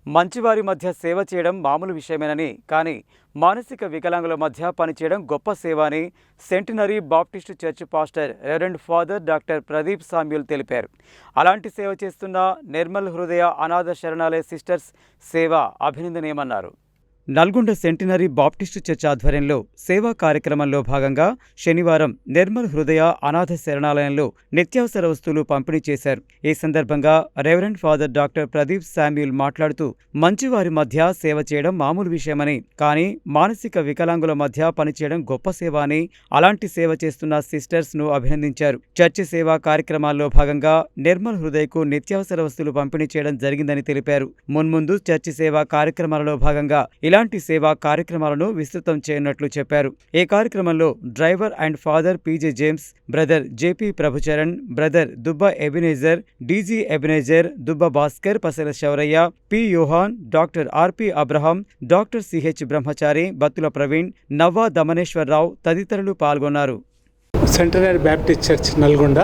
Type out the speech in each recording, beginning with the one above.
మంచివారి మధ్య సేవ చేయడం మామూలు విషయమేనని, కానీ మానసిక వికలాంగుల మధ్య పనిచేయడం గొప్ప సేవ అని centenary Baptist church pastor reverend father doctor Pradeep Samuel తెలిపారు. అలాంటి సేవ చేస్తున్న నిర్మల్ హృదయ అనాథ శరణాలయ సిస్టర్స్ సేవ అభినందనీయమన్నారు. నల్గొండ సెంటినరీ బాప్టిస్టు చర్చ్ ఆధ్వర్యంలో సేవా కార్యక్రమంలో భాగంగా శనివారం నిర్మల్ హృదయ అనాథ శరణాలయంలో నిత్యావసర వస్తువులు పంపిణీ చేశారు. ఈ సందర్భంగా reverend father doctor Pradeep Samuel మాట్లాడుతూ, మంచివారి మధ్య సేవ చేయడం మామూలు విషయమని, కానీ మానసిక వికలాంగుల మధ్య పనిచేయడం గొప్ప సేవ అని, అలాంటి సేవ చేస్తున్న సిస్టర్స్ ను అభినందించారు. చర్చి సేవా కార్యక్రమాల్లో భాగంగా నిర్మల్ హృదయకు నిత్యావసర వస్తువులు పంపిణీ చేయడం జరిగిందని తెలిపారు. మున్ముందు చర్చి సేవా కార్యక్రమాలలో భాగంగా ఇలాంటి సేవా కార్యక్రమాలను విస్తృతం చేయనున్నట్లు చెప్పారు. ఈ కార్యక్రమంలో driver and father PJ James, brother JP Prabhucharan, brother Dubba Ebenezer, DG Ebenezer, Dubba Bhaskar, Pasala Shourayya, P Yohan, doctor RP Abraham, doctor CH Brahmachari, Battula Praveen, Navva Damaneswararao తదితరులు పాల్గొన్నారు. Centenary baptist church Nalgonda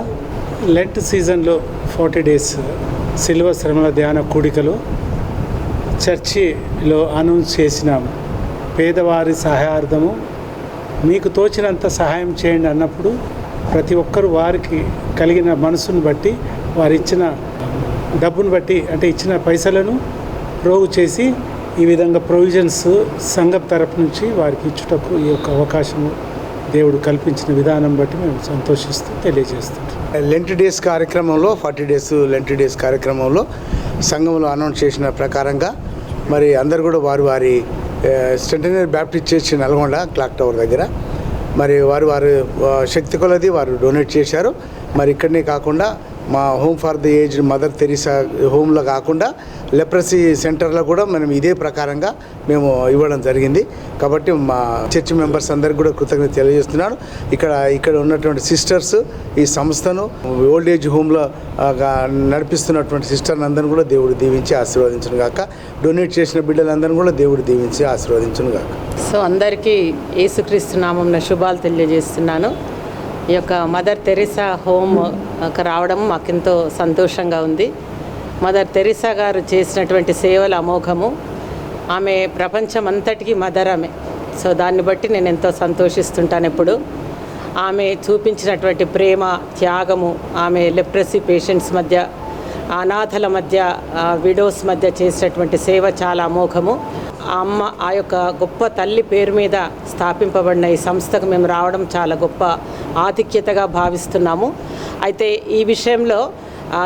lent సీజన్లో 40 days శిలువ శ్రమల ధ్యాన కూడికలో చర్చిలో అనౌన్స్ చేసిన పేదవారి సహాయార్థము మీకు తోచినంత సహాయం చేయండి అన్నప్పుడు ప్రతి ఒక్కరు వారికి కలిగిన మనసును బట్టి, వారు ఇచ్చిన డబ్బును బట్టి, అంటే ఇచ్చిన పైసలను ప్రోగు చేసి ఈ విధంగా ప్రొవిజన్స్ సంఘం తరపు నుంచి వారికి ఇచ్చుటకు ఈ యొక్క అవకాశము దేవుడు కల్పించిన విధానం బట్టి మేము సంతోషిస్తూ తెలియజేస్తుంటాం. లెంట్ డేస్ కార్యక్రమంలో 40 days లెంట్ డేస్ కార్యక్రమంలో సంఘంలో అనౌన్స్ చేసిన ప్రకారంగా మరి అందరు కూడా వారి centenary baptist church Nalgonda clock tower దగ్గర మరి వారి శక్తి కొలది వారు డొనేట్ చేశారు. మరి ఇక్కడనే కాకుండా మా home for the aged mother Teresa హోమ్లో కాకుండా లెప్రసీ సెంటర్లో కూడా మనం ఇదే ప్రకారంగా మేము ఇవ్వడం జరిగింది. కాబట్టి మా చర్చ్ మెంబర్స్ అందరికీ కూడా కృతజ్ఞత తెలియజేస్తున్నాను. ఇక్కడ ఉన్నటువంటి సిస్టర్స్ ఈ సంస్థను ఓల్డ్ ఏజ్ హోమ్లో నడిపిస్తున్నటువంటి సిస్టర్ని అందరిని కూడా దేవుడు దీవించి ఆశీర్వదించును గాక. డొనేట్ చేసిన బిడ్డలందరినీ కూడా దేవుడు దీవించి ఆశీర్వదించును గాక. సో అందరికీ యేసుక్రీస్తు నామమున శుభాలు తెలియజేస్తున్నాను. ఈ యొక్క మదర్ తెరీసా హోమ్ రావడం మాకెంతో సంతోషంగా ఉంది. మదర్ తెరీసా గారు చేసినటువంటి సేవలు అమోఘము. ఆమె ప్రపంచమంతటికి మదర్ ఆమె. సో దాన్ని బట్టి నేను ఎంతో సంతోషిస్తుంటాను ఎప్పుడు. ఆమె చూపించినటువంటి ప్రేమ, త్యాగము, ఆమె లెప్రసీ పేషెంట్స్ మధ్య, అనాథల మధ్య, విడోస్ మధ్య చేసినటువంటి సేవ చాలా అమోఘము. ఆ యొక్క గొప్ప తల్లి పేరు మీద స్థాపింపబడిన ఈ సంస్థకు మేము రావడం చాలా గొప్ప ఆధిక్యతగా భావిస్తున్నాము. అయితే ఈ విషయంలో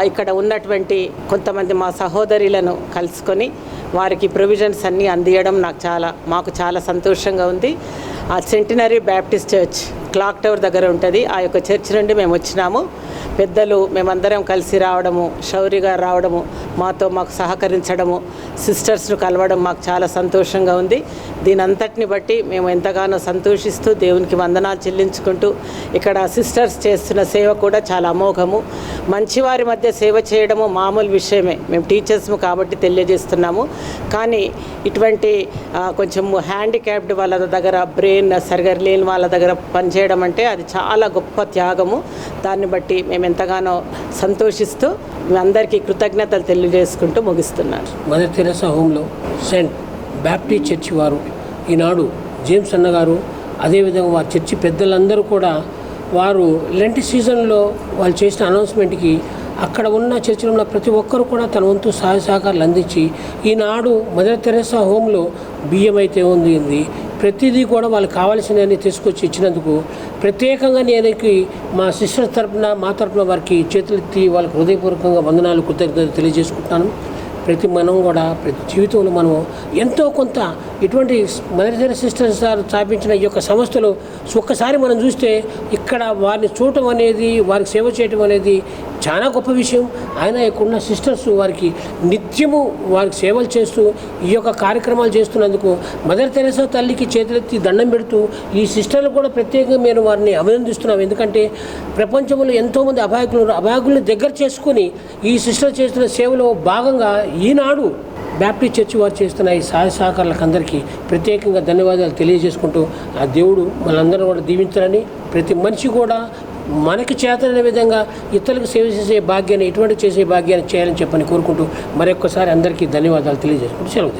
ఇక్కడ ఉన్నటువంటి కొంతమంది మా సహోదరులను కలుసుకొని వారికి ప్రొవిజన్స్ అన్నీ అందియడం మాకు చాలా సంతోషంగా ఉంది. ఆ centenary baptist church clock tower దగ్గర ఉంటుంది. ఆ యొక్క చర్చ్ నుండి మేము వచ్చినాము. పెద్దలు మేమందరం కలిసి రావడము, శౌరి గారు రావడము, మాకు సహకరించడము, సిస్టర్స్ను కలవడం మాకు చాలా సంతోషంగా ఉంది. దీని అంతటిని బట్టి మేము ఎంతగానో సంతోషిస్తూ దేవునికి వందనాలు చెల్లించుకుంటూ, ఇక్కడ సిస్టర్స్ చేస్తున్న సేవ కూడా చాలా అమోఘము. మంచివారి మధ్య సేవ చేయడము మామూలు విషయమే. మేము టీచర్స్ము కాబట్టి తెలియజేస్తున్నాము. కానీ ఇటువంటి కొంచెం హ్యాండిక్యాప్డ్ వాళ్ళ దగ్గర, బ్రెయిన్ సరిగా లేని వాళ్ళ దగ్గర పనిచేయడం అంటే అది చాలా గొప్ప త్యాగము. దాన్ని బట్టి మేము ఎంతగానో సంతోషిస్తూ మీ అందరికీ కృతజ్ఞతలు తెలియజేసుకుంటూ ముగిస్తున్నారు. మదర్ తెరీసా హోమ్లో సెంట్ బాప్టిస్ట్ చర్చి వారు ఈనాడు జేమ్స్ అన్నగారు, అదేవిధంగా వారి చర్చి పెద్దలందరూ కూడా వారు లెంట్ సీజన్లో వాళ్ళు చేసిన అనౌన్స్మెంట్కి అక్కడ ఉన్న చర్చిలో ఉన్న ప్రతి ఒక్కరు కూడా తన వంతు సహాయ సహకారాలు అందించి ఈనాడు మదర్ తెరీసా హోమ్లో బియ్యం అయితే ఉంది, ప్రతిదీ కూడా వాళ్ళకి కావాల్సినవన్నీ తీసుకొచ్చి ఇచ్చినందుకు ప్రత్యేకంగా నేను మా సిస్టర్ తరపున, మా తరపున వారికి చేతులెత్తి వాళ్ళకి హృదయపూర్వకంగా వందనాలు, కృతజ్ఞతలు తెలియజేసుకుంటున్నాను. మనం కూడా ప్రతి జీవితంలో మనం ఎంతో కొంత ఇటువంటి మదర్ తెరీసా సిస్టర్స్ స్థాపించిన ఈ యొక్క సంస్థలో ఒక్కసారి మనం చూస్తే ఇక్కడ వారిని చూడటం అనేది, వారికి సేవ చేయటం అనేది చాలా గొప్ప విషయం. ఆయన ఇక్కడున్న సిస్టర్స్ వారికి నిత్యము వారికి సేవలు చేస్తూ ఈ యొక్క కార్యక్రమాలు చేస్తున్నందుకు మదర్ తెరీసా తల్లికి చేతులెత్తి దండం పెడుతూ ఈ సిస్టర్లు కూడా ప్రత్యేకంగా మేము వారిని అభినందిస్తున్నాం. ఎందుకంటే ప్రపంచంలో ఎంతోమంది అభాగ్యులను దగ్గర చేసుకొని ఈ సిస్టర్ చేస్తున్న సేవలో భాగంగా ఈనాడు బాప్టిస్ట్ చర్చి వారు చేస్తున్న ఈ సహాయ సహకారులకు అందరికీ ప్రత్యేకంగా ధన్యవాదాలు తెలియజేసుకుంటూ ఆ దేవుడు మనందరం కూడా దీవించాలని, ప్రతి మనిషి కూడా మనకి చేతనైన విధంగా ఇతరులకు సేవ చేసే భాగ్యాన్ని, ఎటువంటి చేసే భాగ్యాన్ని చేయాలని చెప్పని కోరుకుంటూ మరొక్కసారి అందరికీ ధన్యవాదాలు తెలియజేసుకుంటూ సెలవు తీసుకుంటాను.